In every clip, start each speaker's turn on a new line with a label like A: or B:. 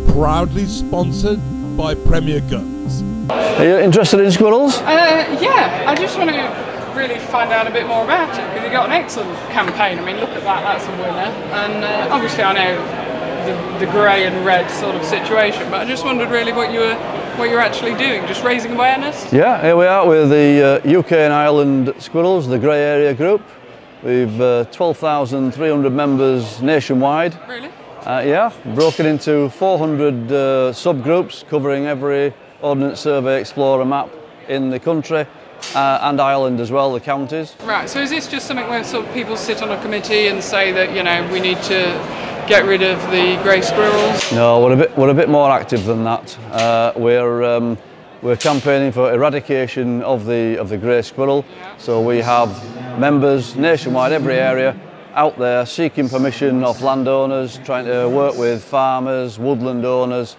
A: proudly sponsored by Premier Guns.
B: Are you interested in squirrels?
C: Yeah, I just want to really find out a bit more about it, because you've got an excellent campaign. I mean, look at that, that's a winner. And obviously I know the grey and red sort of situation, but I just wondered really what you're actually doing, just raising awareness?
B: Yeah, here we are with the UK and Ireland Squirrels, the grey area group. We've 12,300 members nationwide.
C: Really?
B: Yeah, broken into 400 subgroups covering every Ordnance Survey Explorer map in the country and Ireland as well, the counties.
C: Right, so is this just something where sort of people sit on a committee and say that, you know, we need to get rid of the grey squirrels?
B: No, we're a bit more active than that. We're campaigning for eradication of the grey squirrel.
C: Yeah.
B: So we have members nationwide, every area, out there seeking permission off landowners, trying to work with farmers, woodland owners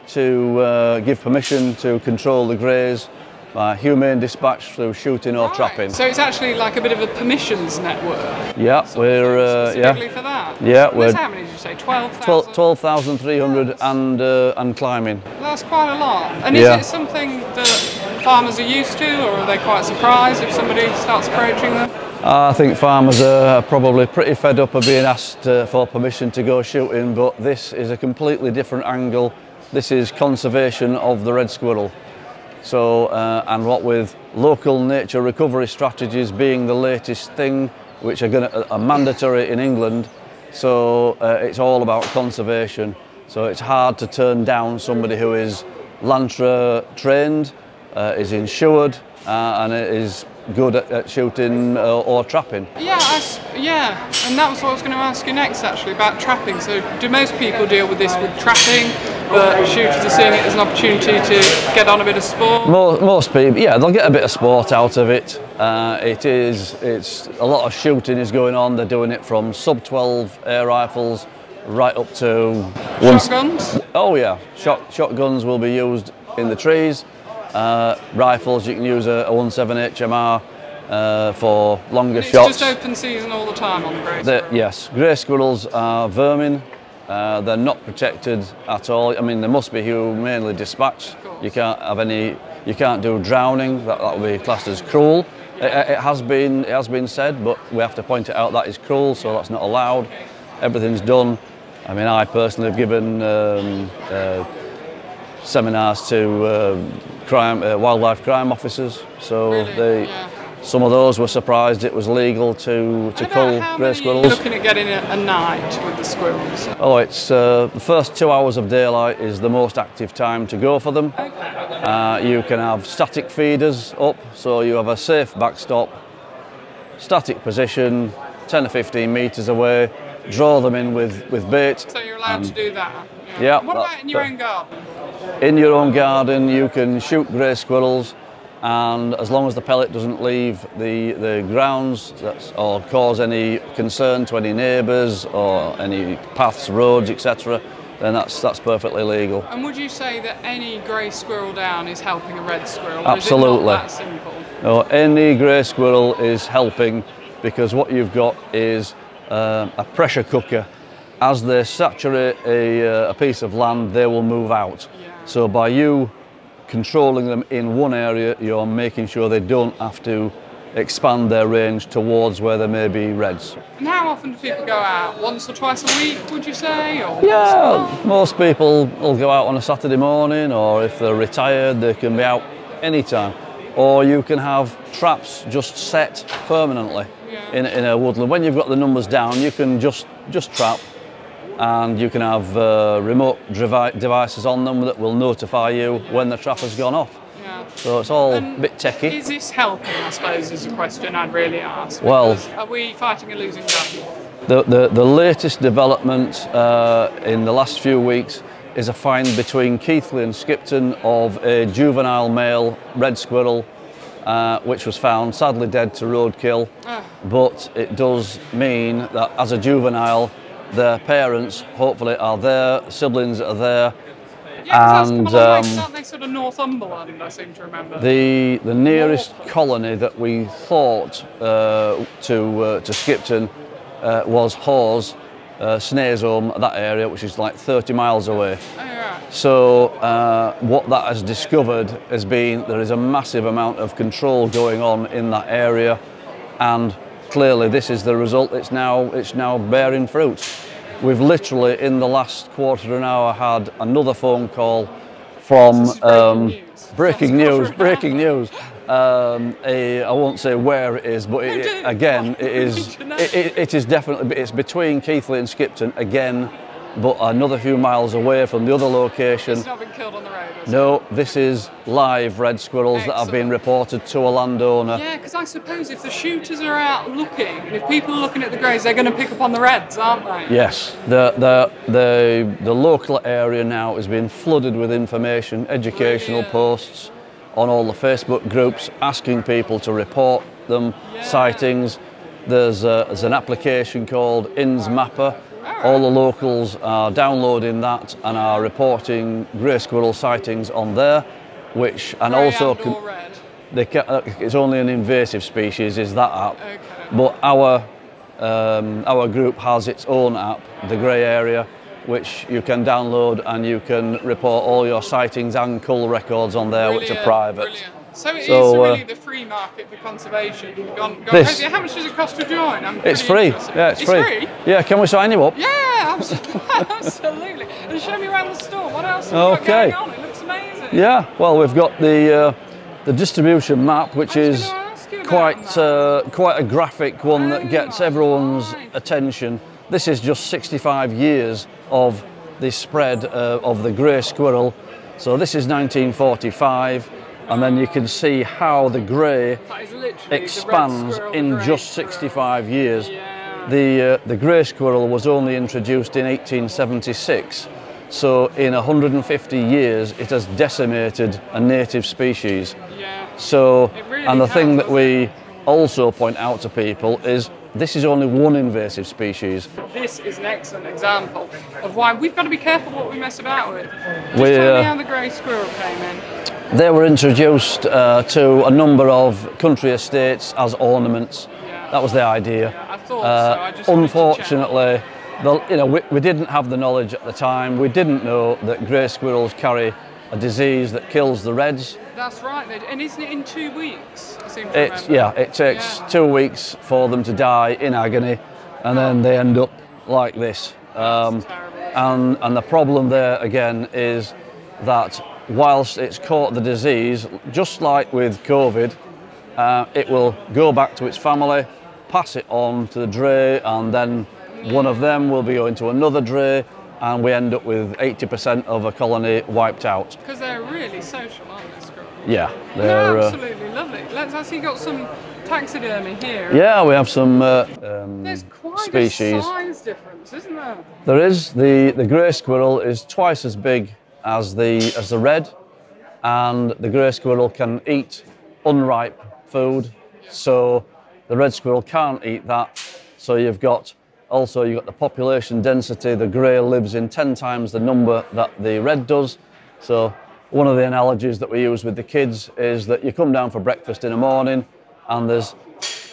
B: to give permission to control the greys by humane dispatch through shooting or trapping.
C: So it's actually like a bit of a permissions network.
B: Yeah, we're
C: specifically for that.
B: Yeah, we're.
C: How many did you say? 12,000.
B: 12,300 and climbing.
C: That's quite a lot. And is it something that farmers are used to, or are they quite surprised if somebody starts approaching them?
B: I think farmers are probably pretty fed up of being asked for permission to go shooting, but this is a completely different angle. This is conservation of the red squirrel. So, and what with local nature recovery strategies being the latest thing, which are mandatory in England, so it's all about conservation. So it's hard to turn down somebody who is LANTRA trained, is insured, and is good at shooting or trapping.
C: Yeah, and that was what I was going to ask you next, actually, about trapping. So do most people deal with this with trapping, but shooters are seeing it as an opportunity to get on a bit of sport?
B: Most people, yeah, they'll get a bit of sport out of it. It's a lot of shooting is going on. They're doing it from sub-12 air rifles right up to
C: shotguns.
B: Oh yeah, shotguns will be used in the trees. Rifles, you can use a 17 HMR for longer shots.
C: It's just open season all the time on the grey squirrel?
B: Yes, grey squirrels are vermin. They're not protected at all. I mean, they must be humanely dispatched. You can't do drowning. That would be classed as cruel. It has been said, but we have to point it out that is cruel, so that's not allowed. Everything's done. I mean, I personally have given seminars to wildlife crime officers, so
C: really?
B: some of those were surprised it was legal to cull grey squirrels.
C: You're looking at getting a night with the squirrels?
B: Oh, it's the first 2 hours of daylight is the most active time to go for them. Okay. You can have static feeders up, so you have a safe backstop, static position, 10 or 15 metres away, draw them in with bait.
C: So you're allowed to do that?
B: Yeah.
C: What about in your own garden?
B: In your own garden you can shoot grey squirrels, and as long as the pellet doesn't leave the grounds or cause any concern to any neighbours or any paths, roads, etc., then that's perfectly legal.
C: And would you say that any grey squirrel down is helping a red squirrel?
B: Absolutely.
C: Or is it not that simple?
B: No, any grey squirrel is helping, because what you've got is a pressure cooker. As they saturate a piece of land, they will move out.
C: Yeah.
B: So by you controlling them in one area, you're making sure they don't have to expand their range towards where there may be reds.
C: And how often do people go out? Once or twice a week, would you say? Or
B: yeah, most people will go out on a Saturday morning, or if they're retired, they can be out anytime. Or you can have traps just set permanently in a woodland. When you've got the numbers down, you can just trap, and you can have remote devices on them that will notify you when the trap has gone off. Yeah. So it's all a bit techie.
C: Is this helping, I suppose, is a question I'd really ask.
B: Well,
C: are we fighting a losing battle?
B: The latest development in the last few weeks is a find between Keighley and Skipton of a juvenile male red squirrel, which was found sadly dead to roadkill. But it does mean that as a juvenile, their parents hopefully are there, siblings are there.
C: Yeah, and aren't they sort of Northumberland, I seem to remember?
B: The nearest colony that we thought to Skipton was Hawes, Snaresholm, that area, which is like 30 miles away.
C: Oh, right.
B: So what that has discovered has been there is a massive amount of control going on in that area, and clearly this is the result. It's now bearing fruit. We've literally in the last quarter of an hour had another phone call from breaking news. I won't say where it is, but it is definitely, it's between Keighley and Skipton again, but another few miles away from the other location.
C: It's not been killed on the road, has it?
B: No, this is live red squirrels that have been reported to a landowner.
C: Yeah, because I suppose if the shooters are out looking, and if people are looking at the greys, they're going to pick up on the reds, aren't they?
B: Yes, the local area now is being flooded with information, educational posts on all the Facebook groups asking people to report them, sightings. There's an application called INS Mapper. All the locals are downloading that and are reporting grey squirrel sightings on there, which and
C: Grey
B: also
C: and or red.
B: it's only an invasive species, is that app.
C: Okay.
B: But our group has its own app, the Grey Area, which you can download and you can report all your sightings and cull records on there, which are private.
C: Brilliant. So it is really the free market for conservation. Gone crazy. How much does it cost to join?
B: It's free. Yeah, it's free. Yeah, can we sign you up?
C: Yeah, absolutely. And show me around the store. What else have you got going on? It looks amazing.
B: Yeah, well, we've got the distribution map, which is quite a graphic one that gets everyone's attention. This is just 65 years of the spread of the grey squirrel. So this is 1945. And then you can see how the grey expands in just 65 years. Yeah. The grey squirrel was only introduced in 1876. So in 150 years, it has decimated a native species.
C: Yeah.
B: So, really and the thing that we also point out to people is this is only one invasive species.
C: This is an excellent example of why we've got to be careful what we mess about with. Just tell me how the grey squirrel came in.
B: They were introduced to a number of country estates as ornaments.
C: Yeah.
B: That was the idea.
C: Yeah, I thought so. I just
B: unfortunately, we didn't have the knowledge at the time. We didn't know that grey squirrels carry a disease that kills the reds.
C: That's right. And isn't it in 2 weeks?
B: It takes 2 weeks for them to die in agony, and then they end up like this. And the problem there again is that whilst it's caught the disease, just like with COVID, it will go back to its family, pass it on to the dray, and then one of them will be going to another dray, and we end up with 80% of a colony wiped out.
C: Because they're really social, aren't they, squirrels?
B: Yeah.
C: They're absolutely lovely. Let's actually got some taxidermy here.
B: Yeah, we have some
C: There's quite
B: species.
C: a size difference, isn't there?
B: There is. The grey squirrel is twice as big as the red, and the grey squirrel can eat unripe food, so the red squirrel can't eat that. So you've got the population density. The grey lives in 10 times the number that the red does. So one of the analogies that we use with the kids is that you come down for breakfast in the morning and there's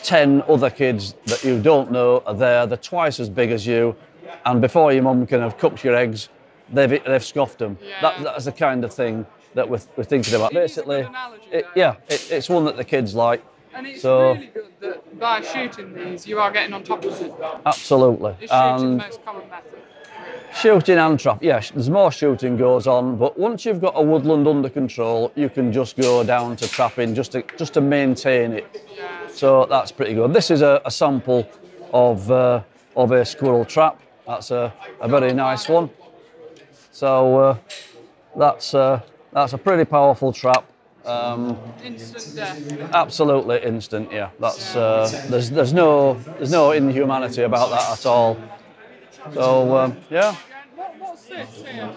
B: 10 other kids that you don't know are there. They're twice as big as you, and before your mum can have cooked your eggs, they've scoffed them.
C: Yeah.
B: That's the kind of thing that we're thinking about. Basically, it's one that the kids like.
C: And it's really good that by shooting these, you are getting on top of it.
B: Absolutely.
C: Is shooting the most common method?
B: Shooting and trap, yes. There's more shooting goes on, but once you've got a woodland under control, you can just go down to trapping just to maintain it.
C: Yeah.
B: So that's pretty good. This is a sample of a squirrel trap. That's a very nice one. So that's a pretty powerful trap.
C: Instant death.
B: Absolutely instant. Yeah. That's there's no inhumanity about that at all. So yeah.
C: What's this here?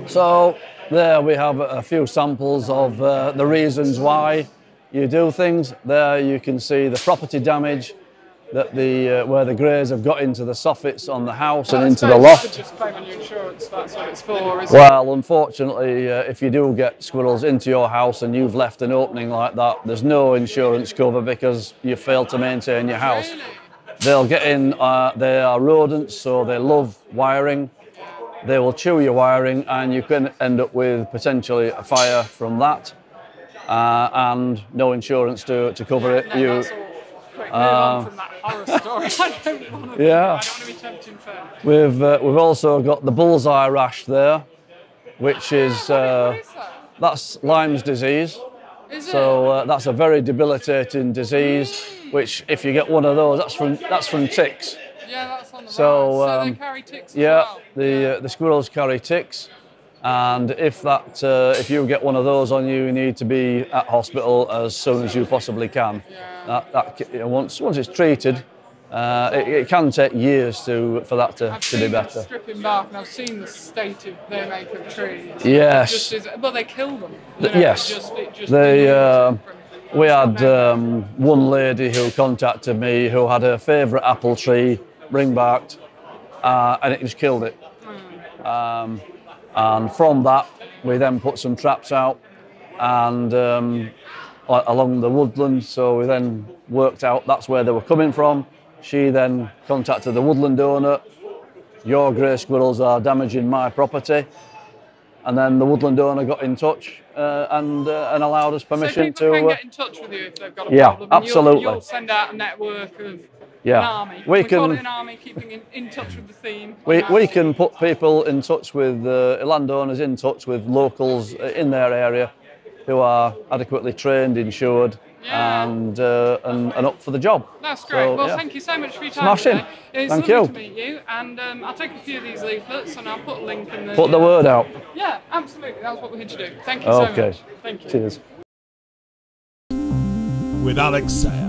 B: So there we have a few samples of the reasons why you do things. There you can see the property damage that where the greys have got into the soffits on the house and into the loft.
C: Just claim on your insurance, that's what it's for, isn't
B: Well, unfortunately, if you do get squirrels into your house and you've left an opening like that, there's no insurance cover because you failed to maintain your house.
C: Really?
B: They'll get in, they are rodents, so they love wiring. they will chew your wiring, and you can end up with potentially a fire from that, and no insurance to cover it.
C: No, that's all. Quick, move on from that horror story. I don't want to.
B: Yeah.
C: I don't want to be tempting fate.
B: We've also got the bullseye rash there, which is
C: What is that?
B: that's Lyme's disease.
C: Is
B: So that's a very debilitating disease, which if you get one of those, that's from ticks.
C: Yeah, that's on the
B: So,
C: rise. So they carry ticks as
B: Yeah,
C: well.
B: the squirrels carry ticks, and if you get one of those on you, you need to be at hospital as soon as you possibly can.
C: Yeah.
B: Once it's treated, it can take years for that to
C: I've
B: be
C: seen them
B: better.
C: stripping bark, and I've seen the state they make of trees.
B: Yes.
C: But they kill them.
B: Yes.
C: It just
B: We had one lady who contacted me who had her favourite apple tree ring-barked, and it just killed it. And from that, we then put some traps out and along the woodland. So we then worked out that's where they were coming from. She then contacted the woodland owner. Your grey squirrels are damaging my property. And then the woodland owner got in touch and allowed us permission
C: so people
B: to.
C: can get in touch with you if they've got a
B: Yeah,
C: problem. And
B: absolutely.
C: You'll send out a network of
B: Yeah.
C: an army.
B: We
C: call
B: can-
C: it an army, keeping in touch with the theme.
B: We can put people in touch with landowners, in touch with locals in their area who are adequately trained, insured,
C: Yeah.
B: and up for the job.
C: That's great.
B: So,
C: Well,
B: yeah.
C: thank you so much for your time
B: Smashing.
C: today. It's
B: Thank
C: lovely
B: you.
C: to meet you, and I'll take a few of these leaflets and I'll put a link in the...
B: Put the word out.
C: Yeah, absolutely. That's what we're here to do. Thank you so
B: Okay.
C: much. Thank you.
B: Cheers.
A: With Alex Sayre.